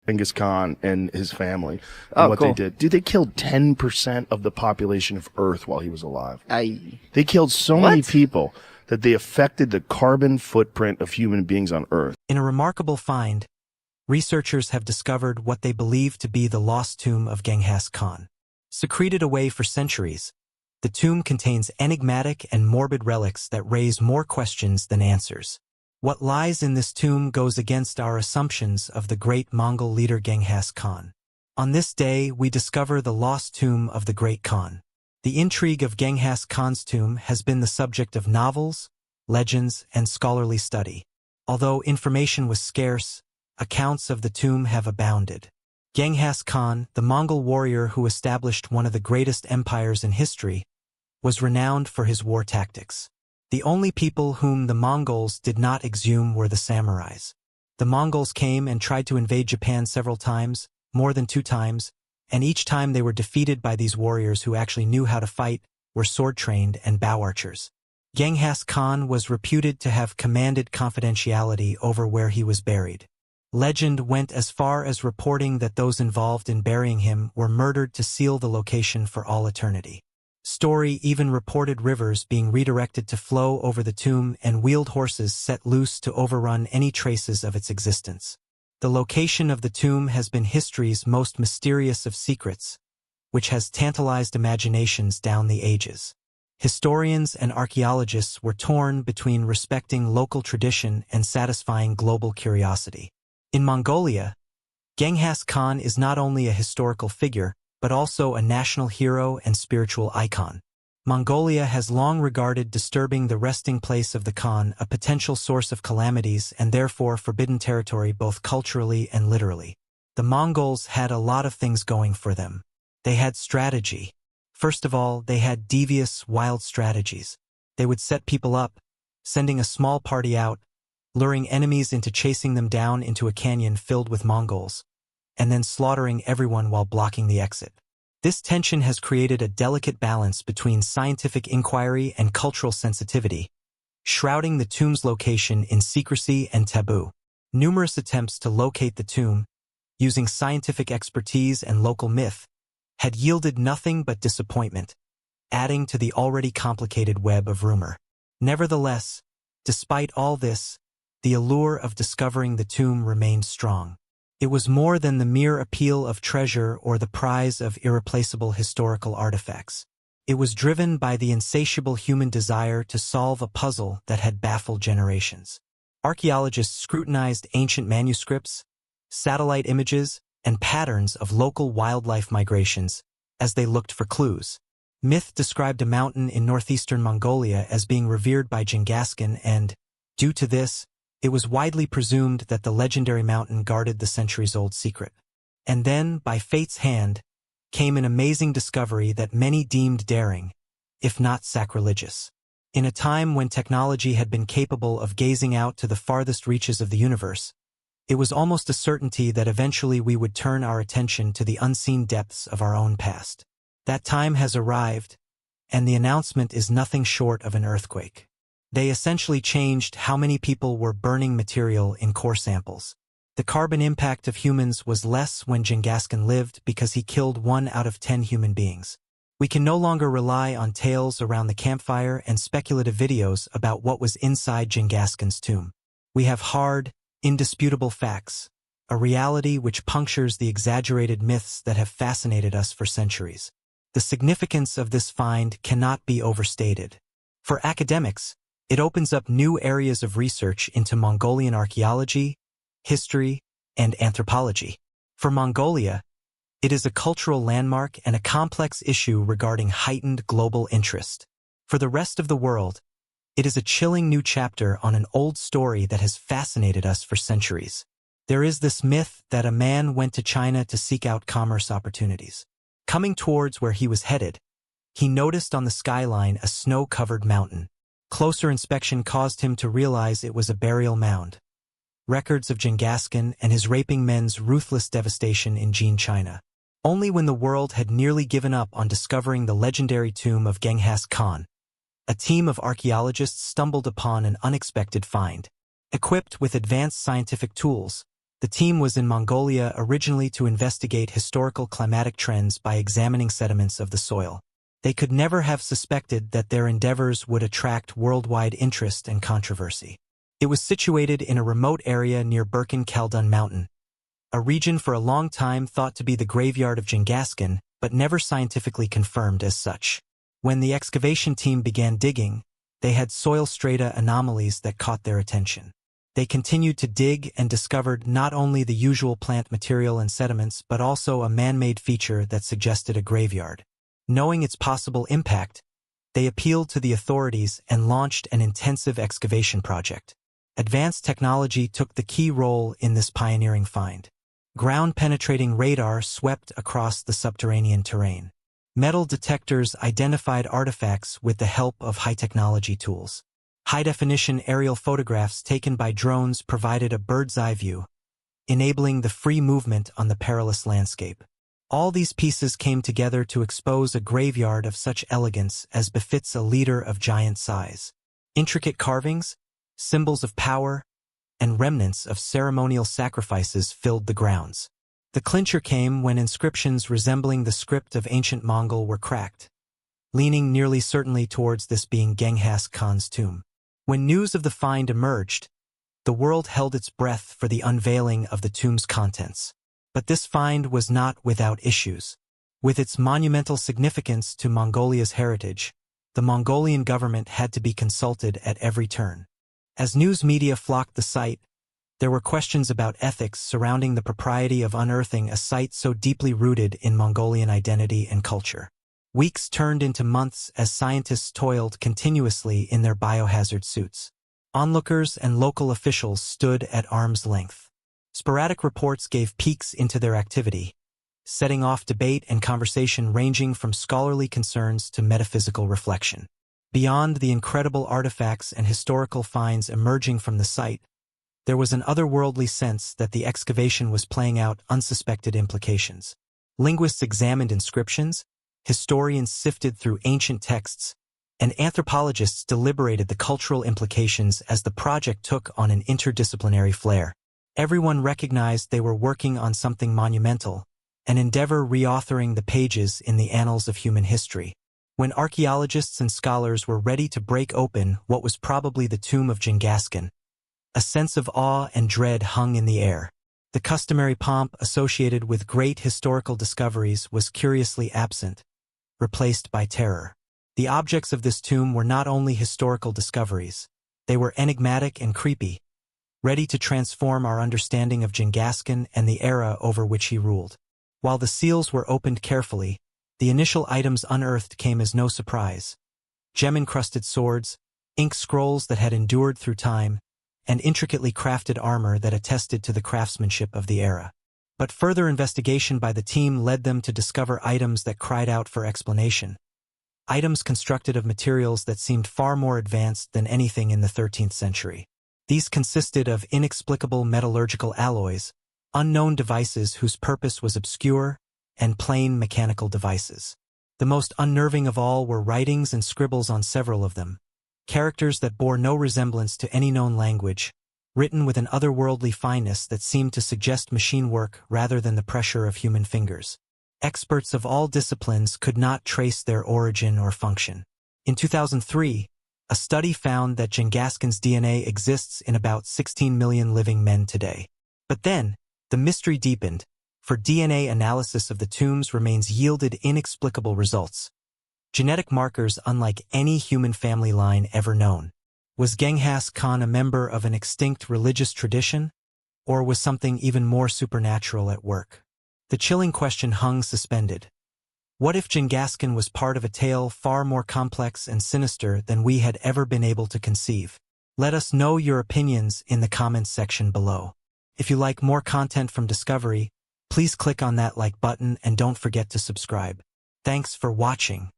Genghis Khan and his family and Oh, what cool. they did. Dude, they killed 10% of the population of Earth while he was alive. They killed so many people that they affected the carbon footprint of human beings on Earth. In a remarkable find, researchers have discovered what they believe to be the lost tomb of Genghis Khan. Secreted away for centuries, the tomb contains enigmatic and morbid relics that raise more questions than answers. What lies in this tomb goes against our assumptions of the great Mongol leader Genghis Khan. On this day, we discover the lost tomb of the great Khan. The intrigue of Genghis Khan's tomb has been the subject of novels, legends, and scholarly study. Although information was scarce, accounts of the tomb have abounded. Genghis Khan, the Mongol warrior who established one of the greatest empires in history, was renowned for his war tactics. The only people whom the Mongols did not exhume were the samurais. The Mongols came and tried to invade Japan several times, more than 2 times, and each time they were defeated by these warriors who actually knew how to fight, were sword-trained and bow archers. Genghis Khan was reputed to have commanded confidentiality over where he was buried. Legend went as far as reporting that those involved in burying him were murdered to seal the location for all eternity. Story even reported rivers being redirected to flow over the tomb and wheeled horses set loose to overrun any traces of its existence. The location of the tomb has been history's most mysterious of secrets, which has tantalized imaginations down the ages. Historians and archaeologists were torn between respecting local tradition and satisfying global curiosity. In Mongolia, Genghis Khan is not only a historical figure, but also a national hero and spiritual icon. Mongolia has long regarded disturbing the resting place of the Khan a potential source of calamities and therefore forbidden territory both culturally and literally. The Mongols had a lot of things going for them. They had strategy. First of all, they had devious, wild strategies. They would set people up, sending a small party out, luring enemies into chasing them down into a canyon filled with Mongols, and then slaughtering everyone while blocking the exit. This tension has created a delicate balance between scientific inquiry and cultural sensitivity, shrouding the tomb's location in secrecy and taboo. Numerous attempts to locate the tomb, using scientific expertise and local myth, had yielded nothing but disappointment, adding to the already complicated web of rumor. Nevertheless, despite all this, the allure of discovering the tomb remained strong. It was more than the mere appeal of treasure or the prize of irreplaceable historical artifacts. It was driven by the insatiable human desire to solve a puzzle that had baffled generations. Archaeologists scrutinized ancient manuscripts, satellite images, and patterns of local wildlife migrations as they looked for clues. Myth described a mountain in northeastern Mongolia as being revered by Genghis Khan and, due to this, it was widely presumed that the legendary mountain guarded the centuries-old secret. And then, by fate's hand, came an amazing discovery that many deemed daring, if not sacrilegious. In a time when technology had been capable of gazing out to the farthest reaches of the universe, it was almost a certainty that eventually we would turn our attention to the unseen depths of our own past. That time has arrived, and the announcement is nothing short of an earthquake. They essentially changed how many people were burning material in core samples. The carbon impact of humans was less when Genghis Khan lived because he killed 1 out of 10 human beings. We can no longer rely on tales around the campfire and speculative videos about what was inside Genghis Khan's tomb. We have hard, indisputable facts, a reality which punctures the exaggerated myths that have fascinated us for centuries. The significance of this find cannot be overstated. For academics, it opens up new areas of research into Mongolian archaeology, history, and anthropology. For Mongolia, it is a cultural landmark and a complex issue regarding heightened global interest. For the rest of the world, it is a chilling new chapter on an old story that has fascinated us for centuries. There is this myth that a man went to China to seek out commerce opportunities. Coming towards where he was headed, he noticed on the skyline a snow-covered mountain. Closer inspection caused him to realize it was a burial mound. Records of Genghis Khan and his raping men's ruthless devastation in Jin, China. Only when the world had nearly given up on discovering the legendary tomb of Genghis Khan, a team of archaeologists stumbled upon an unexpected find. Equipped with advanced scientific tools, The team was in Mongolia originally to investigate historical climatic trends by examining sediments of the soil. They could never have suspected that their endeavors would attract worldwide interest and controversy. It was situated in a remote area near Birkin Khaldun Mountain, a region for a long time thought to be the graveyard of Genghis, but never scientifically confirmed as such. When the excavation team began digging, they had soil strata anomalies that caught their attention. They continued to dig and discovered not only the usual plant material and sediments but also a man-made feature that suggested a graveyard. Knowing its possible impact, they appealed to the authorities and launched an intensive excavation project. Advanced technology took the key role in this pioneering find. Ground-penetrating radar swept across the subterranean terrain. Metal detectors identified artifacts with the help of high-technology tools. High-definition aerial photographs taken by drones provided a bird's-eye view, enabling the free movement on the perilous landscape. All these pieces came together to expose a graveyard of such elegance as befits a leader of giant size. Intricate carvings, symbols of power, and remnants of ceremonial sacrifices filled the grounds. The clincher came when inscriptions resembling the script of ancient Mongol were cracked, leaning nearly certainly towards this being Genghis Khan's tomb. When news of the find emerged, the world held its breath for the unveiling of the tomb's contents. But this find was not without issues. With its monumental significance to Mongolia's heritage, the Mongolian government had to be consulted at every turn. As news media flocked the site, there were questions about ethics surrounding the propriety of unearthing a site so deeply rooted in Mongolian identity and culture. Weeks turned into months as scientists toiled continuously in their biohazard suits. Onlookers and local officials stood at arm's length. Sporadic reports gave peeks into their activity, setting off debate and conversation ranging from scholarly concerns to metaphysical reflection. Beyond the incredible artifacts and historical finds emerging from the site, there was an otherworldly sense that the excavation was playing out unsuspected implications. Linguists examined inscriptions, historians sifted through ancient texts, and anthropologists deliberated the cultural implications as the project took on an interdisciplinary flair. Everyone recognized they were working on something monumental, an endeavor reauthoring the pages in the annals of human history. When archaeologists and scholars were ready to break open what was probably the tomb of Genghis, a sense of awe and dread hung in the air. The customary pomp associated with great historical discoveries was curiously absent, replaced by terror. The objects of this tomb were not only historical discoveries, they were enigmatic and creepy, ready to transform our understanding of Genghis and the era over which he ruled. While the seals were opened carefully, the initial items unearthed came as no surprise. Gem-encrusted swords, ink scrolls that had endured through time, and intricately crafted armor that attested to the craftsmanship of the era. But further investigation by the team led them to discover items that cried out for explanation. Items constructed of materials that seemed far more advanced than anything in the 13th century. These consisted of inexplicable metallurgical alloys, unknown devices whose purpose was obscure, and plain mechanical devices. The most unnerving of all were writings and scribbles on several of them, characters that bore no resemblance to any known language, written with an otherworldly fineness that seemed to suggest machine work rather than the pressure of human fingers. Experts of all disciplines could not trace their origin or function. In 2003, a study found that Genghis's DNA exists in about 16 million living men today. But then, the mystery deepened, for DNA analysis of the tombs remains yielded inexplicable results. Genetic markers unlike any human family line ever known. Was Genghis Khan a member of an extinct religious tradition, or was something even more supernatural at work? The chilling question hung suspended. What if Genghis Khan was part of a tale far more complex and sinister than we had ever been able to conceive? Let us know your opinions in the comments section below. If you like more content from Discovery, please click on that like button and don't forget to subscribe. Thanks for watching.